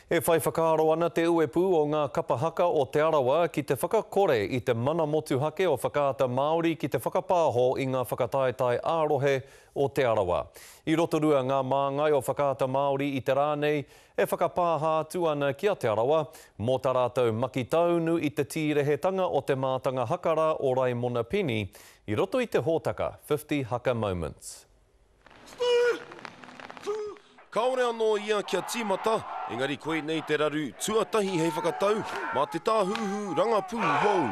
E whai whakaaro ana te uepu o ngā kapahaka o te arawa ki te whakakore i te mana motuhake o whakaata Māori ki te whakapāho i ngā whakataetai ārohe o te arawa. I rotorua ngā māngai o whakaata Māori i te rānei e whakapāha atu ana ki a te arawa mō tā rātou maki taunu i te tīrehetanga o te mātanga hakara o Raimona Pini i roto i te hōtaka 50 Haka Moments. Kaore anō ia kia tīmata, engari koe nei te raru tuatahi hei whakatau, mā te tāhuhu rangapū hou.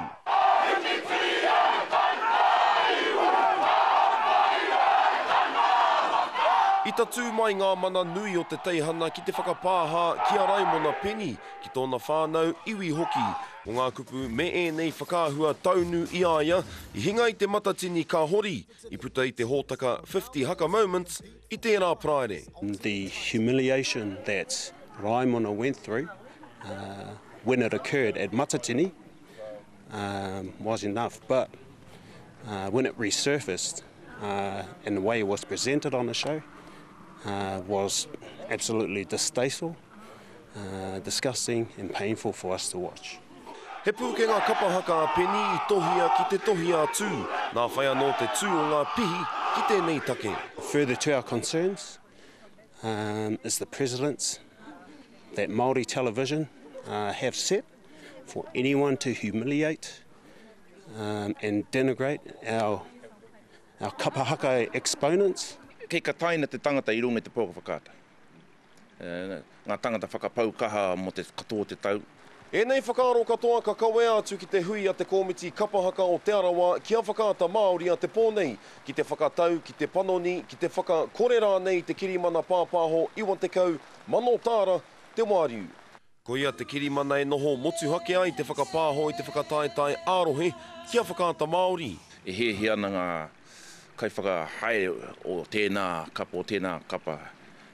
I tatu mai ngā mana nui o te teihana ki te whakapāha ki a Raimona Pini, ki tōna whānau iwi hoki, o ngā kupu me e nei whakāhua taunu i aia, i hinga i te matatini ka hori, i puta i te hōtaka 50 Haka Moments i tērā praere. The humiliation that Raimona went through when it occurred at Matatini was enough, but when it resurfaced and the way it was presented on the show, was absolutely distasteful, disgusting and painful for us to watch. He pūke ngā kapahaka a Peni i tohia ki te tohia tū, nā whai anō te tū o ngā pihi ki tēnei take. Further to our concerns is the precedents that Māori television have set for anyone to humiliate and denigrate our kapahaka exponents. Kei ka taina te tangata i runga te pōka whakaata. Ngā tangata whakapau kaha mo te katoa te tau. E nei whakaaro katoa ka kawe atu ki te hui a te komiti kapahaka o te arawa ki a whakaata Māori a te pōnei, ki te whakatau, ki te panoni, ki te whakakorera nei te kirimana pāpāho iwa te kau mano tāra te wāriu. Ko ia te kirimana e noho motuhake ai te whakapāho i te whakataetai ārohe ki a whakaata Māori. E he ana ngā kai whakahae o tēnā kapa o tēnā kapa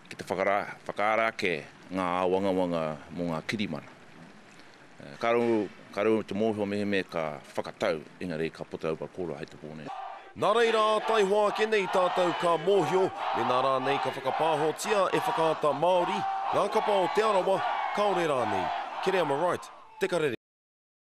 ki te whakaarake ngā wangawanga mō ngā kirimana. Karu te mōhio meheme ka whakatau, engari ka puta upa kōra hei te pōne. Nā reira tai hoa ke nei tātou ka mōhio, me nā rā nei ka whakapāho tia e whakaata Māori, ngā kapa o te arawa, kaore rā nei. Kere am right, te karere.